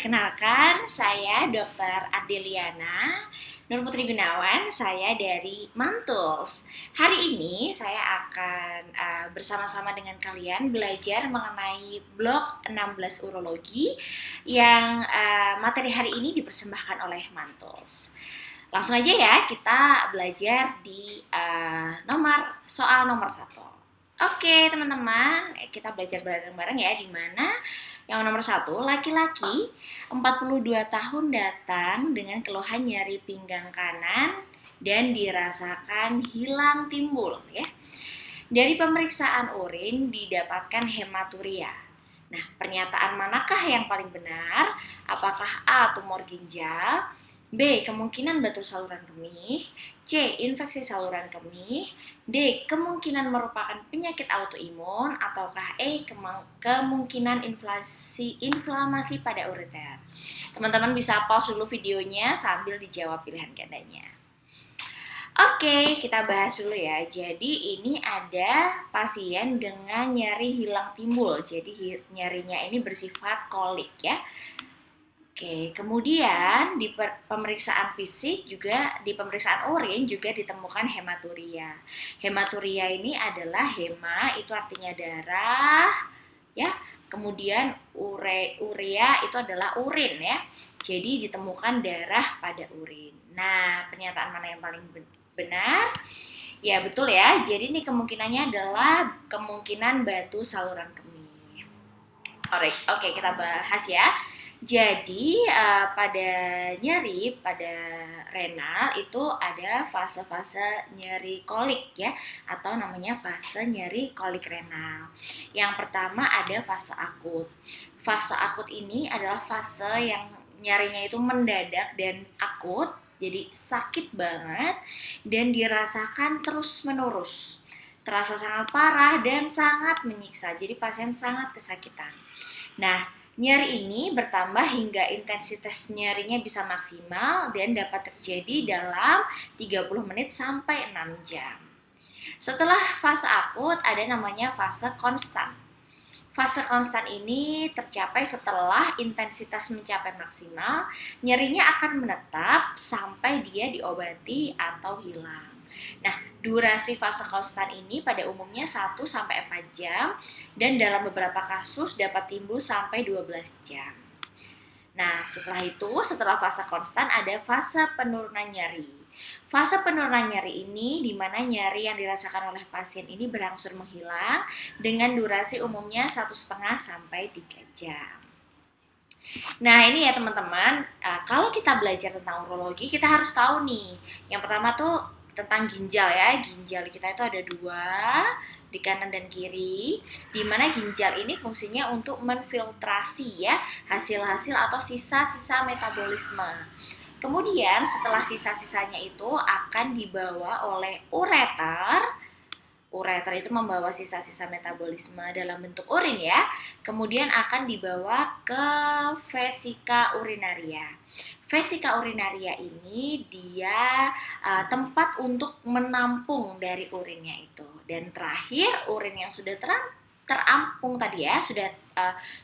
Kenalkan, saya Dr. Adeliana Nur Putri Gunawan, saya dari Mantuls. Hari ini saya akan bersama-sama dengan kalian belajar mengenai blok 16 urologi yang materi hari ini dipersembahkan oleh Mantuls. Langsung aja ya, kita belajar di soal nomor 1. Oke teman-teman, kita belajar bareng-bareng ya, di mana yang nomor 1, laki-laki 42 tahun datang dengan keluhan nyeri pinggang kanan dan dirasakan hilang timbul ya. Dari pemeriksaan urin didapatkan hematuria. Nah, pernyataan manakah yang paling benar? Apakah A. tumor ginjal, B. kemungkinan batu saluran kemih, C. infeksi saluran kemih, D. kemungkinan merupakan penyakit autoimun, ataukah E. kemungkinan inflamasi pada ureter. Teman-teman bisa pause dulu videonya sambil dijawab pilihan gandanya. Oke, kita bahas dulu ya. Jadi ini ada pasien dengan nyeri hilang timbul. Jadi nyerinya ini bersifat kolik ya. Oke, kemudian di pemeriksaan fisik juga, di pemeriksaan urin juga ditemukan hematuria. Hematuria ini adalah hema, itu artinya darah, ya. Kemudian urea itu adalah urin ya. Jadi ditemukan darah pada urin. Nah, pernyataan mana yang paling benar? Ya betul ya. Jadi ini kemungkinannya adalah kemungkinan batu saluran kemih. Alright, oke kita bahas ya. Jadi pada renal itu ada fase-fase nyeri kolik ya, atau namanya fase nyeri kolik renal. Yang pertama ada fase akut. Fase akut ini adalah fase yang nyerinya itu mendadak dan akut, jadi sakit banget dan dirasakan terus-menerus. Terasa sangat parah dan sangat menyiksa, jadi pasien sangat kesakitan. Nah, nyeri ini bertambah hingga intensitas nyerinya bisa maksimal dan dapat terjadi dalam 30 menit sampai 6 jam. Setelah fase akut ada namanya fase konstan. Fase konstan ini tercapai setelah intensitas mencapai maksimal, nyerinya akan menetap sampai dia diobati atau hilang. Nah, durasi fase konstan ini pada umumnya 1-4 jam dan dalam beberapa kasus dapat timbul sampai 12 jam. Nah, setelah fase konstan ada fase penurunan nyeri. Fase penurunan nyeri ini di mana nyeri yang dirasakan oleh pasien ini berangsur menghilang dengan durasi umumnya 1,5-3 jam. Nah ini ya teman-teman, kalau kita belajar tentang urologi kita harus tahu nih. Yang pertama tuh tentang ginjal ya. Ginjal kita itu ada 2 di kanan dan kiri, di mana ginjal ini fungsinya untuk menfiltrasi ya hasil-hasil atau sisa-sisa metabolisme. Kemudian setelah sisa-sisanya itu akan dibawa oleh ureter. Ureter itu membawa sisa-sisa metabolisme dalam bentuk urin ya. Kemudian akan dibawa ke vesika urinaria. Vesika urinaria ini dia tempat untuk menampung dari urinnya itu. Dan terakhir urin yang sudah terampung tadi ya,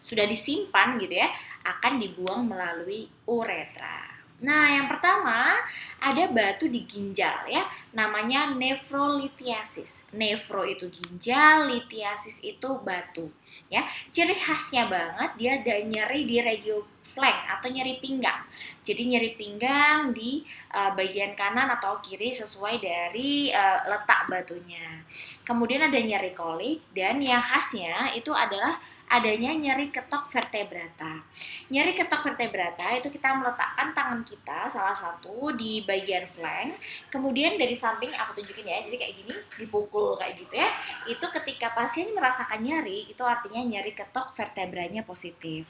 sudah disimpan gitu ya, akan dibuang melalui uretra. Nah, yang pertama ada batu di ginjal ya, namanya nefrolithiasis. Nefro itu ginjal, lithiasis itu batu ya. Ciri khasnya banget dia ada nyeri di regio flank atau nyeri pinggang. Jadi nyeri pinggang di bagian kanan atau kiri sesuai dari letak batunya. Kemudian ada nyeri kolik dan yang khasnya itu adalah adanya nyeri ketok vertebrata. Nyeri ketok vertebrata itu kita meletakkan tangan kita salah satu di bagian flank, kemudian dari samping aku tunjukin ya, jadi kayak gini, dipukul kayak gitu ya. Itu ketika pasien merasakan nyeri, itu artinya nyeri ketok vertebranya positif.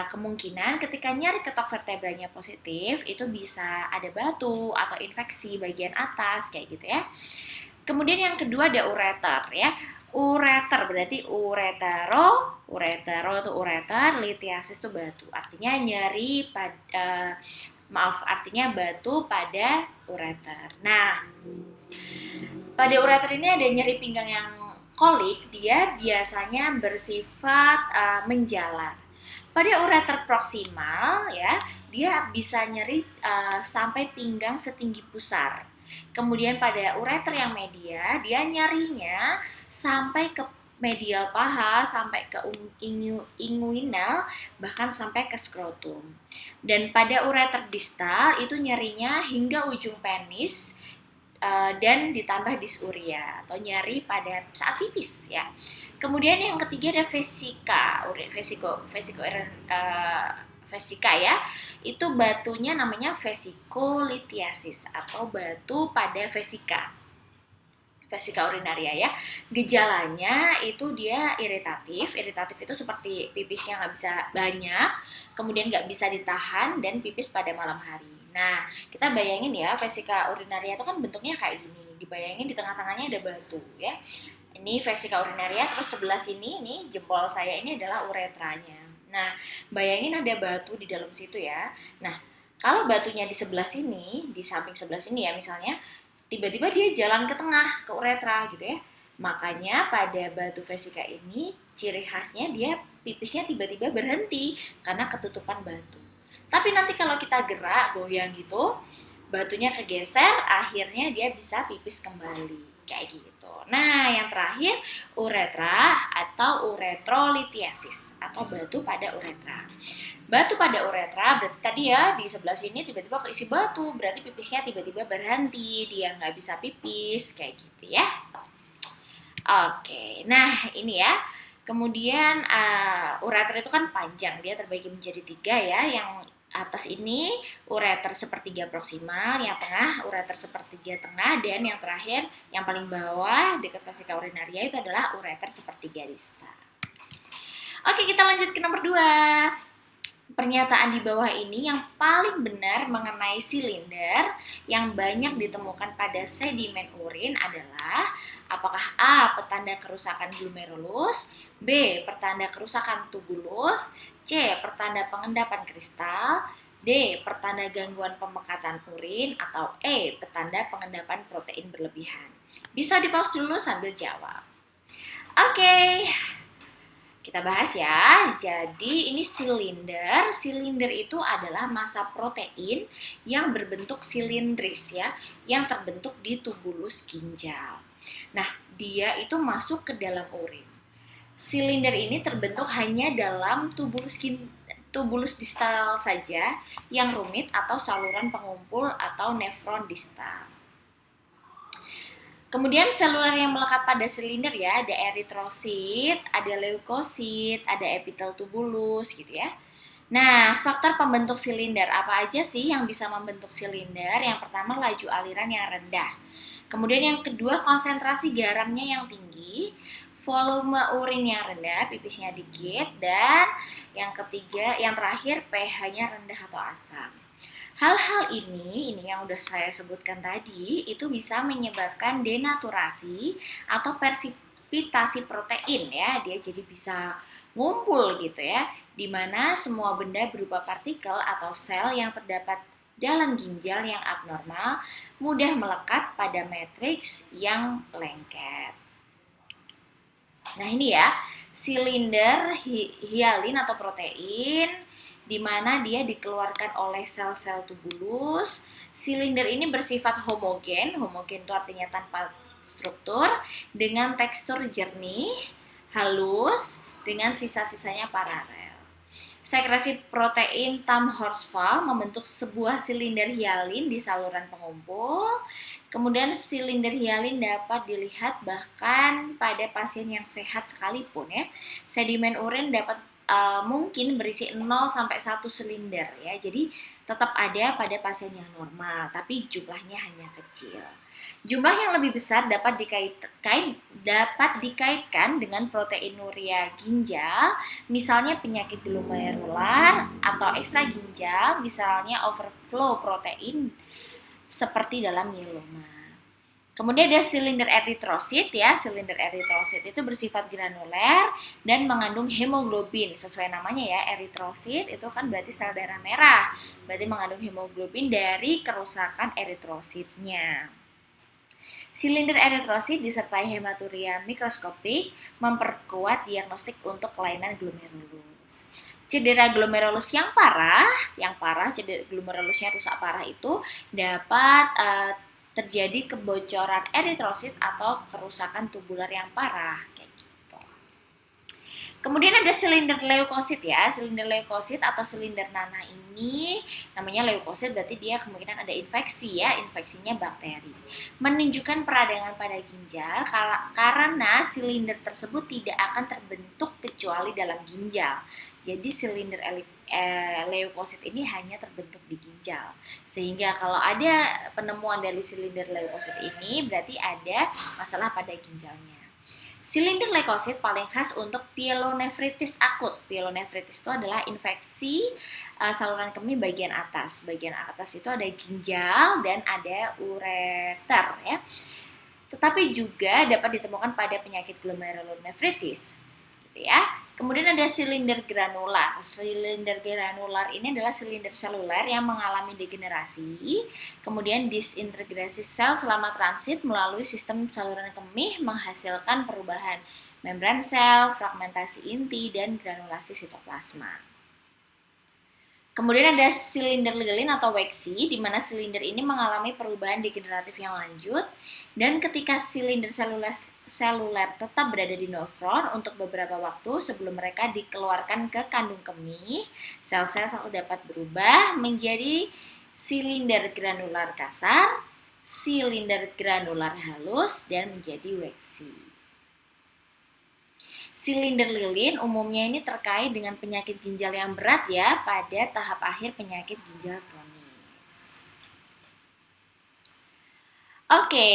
Kemungkinan ketika nyeri ketok vertebranya positif, itu bisa ada batu atau infeksi bagian atas kayak gitu ya. Kemudian yang kedua ada ureter ya. Ureter berarti uretero itu ureter, lithiasis itu batu. Artinya nyeri artinya batu pada ureter. Nah, pada ureter ini ada nyeri pinggang yang kolik, dia biasanya bersifat menjalar. Pada ureter proksimal ya, dia bisa nyeri sampai pinggang setinggi pusar. Kemudian pada ureter yang media, dia nyerinya sampai ke medial paha, sampai ke inguinal, bahkan sampai ke skrotum. Dan pada ureter distal itu nyerinya hingga ujung penis, dan ditambah disuria atau nyeri pada saat pipis ya. Kemudian yang ketiga ada vesika ya. Itu batunya namanya vesikolitiasis atau batu pada vesika urinaria ya. Gejalanya itu dia iritatif itu seperti pipisnya nggak bisa banyak, kemudian nggak bisa ditahan, dan pipis pada malam hari. Nah, kita bayangin ya, vesika urinaria itu kan bentuknya kayak gini, dibayangin di tengah-tengahnya ada batu ya. Ini vesika urinaria, terus sebelah sini nih jempol saya ini adalah uretranya. Nah, bayangin ada batu di dalam situ ya. Nah, kalau batunya di sebelah sini, di samping sebelah sini ya misalnya, tiba-tiba dia jalan ke tengah, ke uretra gitu ya. Makanya pada batu vesika ini ciri khasnya dia pipisnya tiba-tiba berhenti karena ketutupan batu. Tapi nanti kalau kita gerak, goyang gitu, batunya kegeser, akhirnya dia bisa pipis kembali. Kayak gitu. Nah, yang terakhir uretra atau uretrolitiasis atau batu pada uretra. Batu pada uretra berarti tadi ya di sebelah sini tiba-tiba keisi batu, berarti pipisnya tiba-tiba berhenti, dia nggak bisa pipis kayak gitu ya. Oke, nah ini ya. Kemudian uretra itu kan panjang, dia terbagi menjadi 3 ya. Yang atas ini ureter sepertiga proksimal, yang tengah ureter sepertiga tengah, dan yang terakhir yang paling bawah dekat vesika urinaria itu adalah ureter sepertiga distal. Oke, kita lanjut ke nomor 2. Pernyataan di bawah ini yang paling benar mengenai silinder yang banyak ditemukan pada sedimen urin adalah apakah A. Pertanda kerusakan glomerulus, B. Pertanda kerusakan tubulus, C. Pertanda pengendapan kristal, D. Pertanda gangguan pemekatan urin, atau E. Pertanda pengendapan protein berlebihan. Bisa di-pause dulu sambil jawab. Oke. Kita bahas ya. Jadi ini silinder. Silinder itu adalah massa protein yang berbentuk silindris ya, yang terbentuk di tubulus ginjal. Nah, dia itu masuk ke dalam urin. Silinder ini terbentuk hanya dalam tubulus distal saja yang rumit atau saluran pengumpul atau nefron distal. Kemudian seluler yang melekat pada silinder ya, ada eritrosit, ada leukosit, ada epitel tubulus gitu ya. Nah, faktor pembentuk silinder apa aja sih yang bisa membentuk silinder? Yang pertama, laju aliran yang rendah. Kemudian yang kedua, konsentrasi garamnya yang tinggi, volume urin yang rendah, pipisnya dikit, dan yang ketiga, yang terakhir pH-nya rendah atau asam. Hal-hal ini yang udah saya sebutkan tadi, itu bisa menyebabkan denaturasi atau persipitasi protein ya, dia jadi bisa ngumpul gitu ya, di mana semua benda berupa partikel atau sel yang terdapat dalam ginjal yang abnormal mudah melekat pada matriks yang lengket. Nah ini ya, silinder hialin atau protein, di mana dia dikeluarkan oleh sel-sel tubulus. Silinder ini bersifat homogen itu artinya tanpa struktur, dengan tekstur jernih, halus, dengan sisa-sisanya paralel. Sekresi protein Tam-Horsfall membentuk sebuah silinder hialin di saluran pengumpul. Kemudian silinder hialin dapat dilihat bahkan pada pasien yang sehat sekalipun ya. Sedimen urin dapat mungkin berisi 0 sampai 1 silinder ya. Jadi tetap ada pada pasien yang normal, tapi jumlahnya hanya kecil. Jumlah yang lebih besar dapat dikaitkan dengan proteinuria ginjal, misalnya penyakit glomerular atau ekstra ginjal, misalnya overflow protein seperti dalam mieloma. Kemudian ada silinder eritrosit ya. Silinder eritrosit itu bersifat granuler dan mengandung hemoglobin. Sesuai namanya ya, eritrosit itu kan berarti sel darah merah. Berarti mengandung hemoglobin dari kerusakan eritrositnya. Silinder eritrosit disertai hematuria mikroskopik memperkuat diagnostik untuk kelainan glomerulus. Cedera glomerulus yang parah, cedera glomerulusnya rusak parah itu dapat terjadi kebocoran eritrosit atau kerusakan tubular yang parah kayak gitu. Kemudian ada silinder leukosit ya. Silinder leukosit atau silinder nanah ini namanya leukosit, berarti dia kemungkinan ada infeksi ya, infeksinya bakteri. Menunjukkan peradangan pada ginjal karena silinder tersebut tidak akan terbentuk kecuali dalam ginjal. Jadi silinder leukosit ini hanya terbentuk di ginjal. Sehingga kalau ada penemuan dari silinder leukosit ini berarti ada masalah pada ginjalnya. Silinder leukosit paling khas untuk pyelonefritis akut. Pyelonefritis itu adalah infeksi saluran kemih bagian atas. Bagian atas itu ada ginjal dan ada ureter ya. Tetapi juga dapat ditemukan pada penyakit glomerulonefritis. Gitu ya. Kemudian ada silinder granular. Silinder granular ini adalah silinder seluler yang mengalami degenerasi, kemudian disintegrasi sel selama transit melalui sistem saluran kemih menghasilkan perubahan membran sel, fragmentasi inti, dan granulasi sitoplasma. Kemudian ada silinder lilin atau waxy, di mana silinder ini mengalami perubahan degeneratif yang lanjut, dan ketika silinder seluler tetap berada di nefron untuk beberapa waktu sebelum mereka dikeluarkan ke kandung kemih, sel-sel dapat berubah menjadi silinder granular kasar, silinder granular halus, dan menjadi waxy. Silinder lilin umumnya ini terkait dengan penyakit ginjal yang berat ya pada tahap akhir penyakit ginjal kronis. Oke,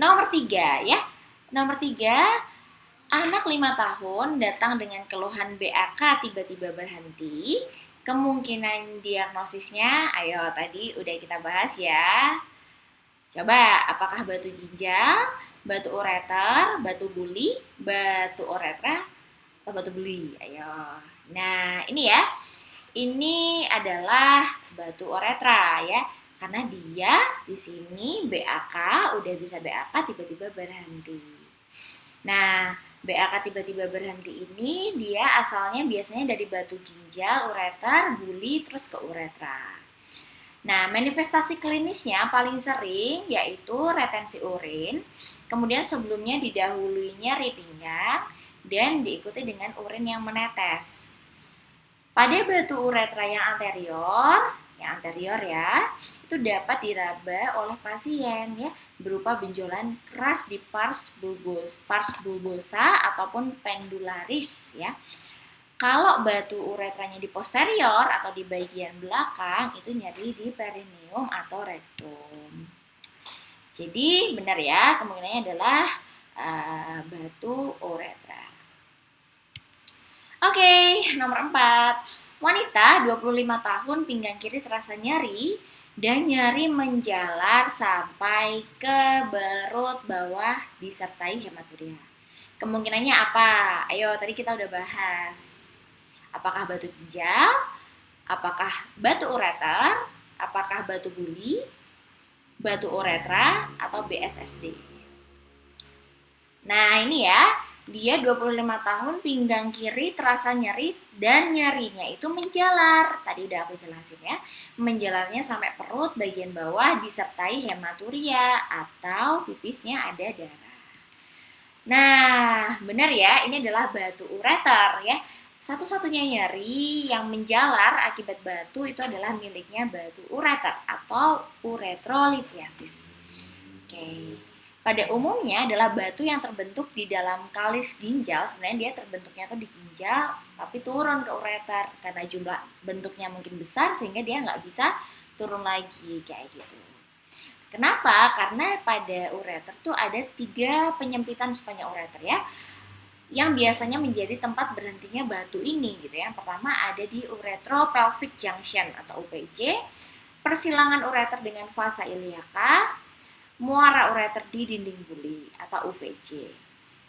nomor 3 ya. Nomor 3, anak 5 tahun datang dengan keluhan BAK tiba-tiba berhenti. Kemungkinan diagnosisnya, ayo tadi udah kita bahas ya. Coba, apakah batu ginjal, batu ureter, batu buli, batu uretra, atau batu buli? Ayo. Nah, ini ya. Ini adalah batu uretra ya. Karena dia di sini BAK, udah bisa BAK tiba-tiba berhenti. Nah, BAK tiba-tiba berhenti ini dia asalnya biasanya dari batu ginjal, ureter, buli, terus ke uretra. Nah, manifestasi klinisnya paling sering yaitu retensi urin, kemudian sebelumnya didahului nyeri pinggang, dan diikuti dengan urin yang menetes. Pada batu uretra yang anterior ya, itu dapat diraba oleh pasien ya, berupa benjolan keras di pars bulbosa ataupun pendularis ya. Kalau batu uretranya di posterior atau di bagian belakang itu nyeri di perineum atau rektum. Jadi benar ya, kemungkinannya adalah batu uretra. Oke, nomor 4. Wanita 25 tahun pinggang kiri terasa nyeri dan nyeri menjalar sampai ke perut bawah disertai hematuria. Kemungkinannya apa? Ayo, tadi kita udah bahas. Apakah batu ginjal? Apakah batu ureter? Apakah batu buli? Batu uretra atau BSSD? Nah, ini ya. Dia 25 tahun pinggang kiri terasa nyeri dan nyerinya itu menjalar. Tadi udah aku jelasin ya. Menjalarnya sampai perut bagian bawah disertai hematuria atau pipisnya ada darah. Nah, benar ya, ini adalah batu ureter ya. Satu-satunya nyeri yang menjalar akibat batu itu adalah miliknya batu ureter atau uretrolithiasis. Oke. Pada umumnya adalah batu yang terbentuk di dalam kalis ginjal. Sebenarnya dia terbentuknya tuh di ginjal, tapi turun ke ureter karena jumlah bentuknya mungkin besar sehingga dia nggak bisa turun lagi kayak gitu. Kenapa? Karena pada ureter tuh ada 3 penyempitan sepanjang ureter ya, yang biasanya menjadi tempat berhentinya batu ini gitu ya. Yang pertama ada di uretropelvic junction atau UPJ, persilangan ureter dengan vasa iliaka, muara ureter di dinding buli atau UVC.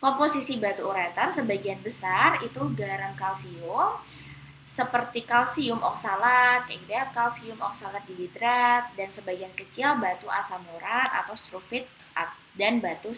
Komposisi batu ureter sebagian besar itu garam kalsium seperti kalsium oksalat, kalsium oksalat dihidrat, dan sebagian kecil batu asam urat atau struvit dan batu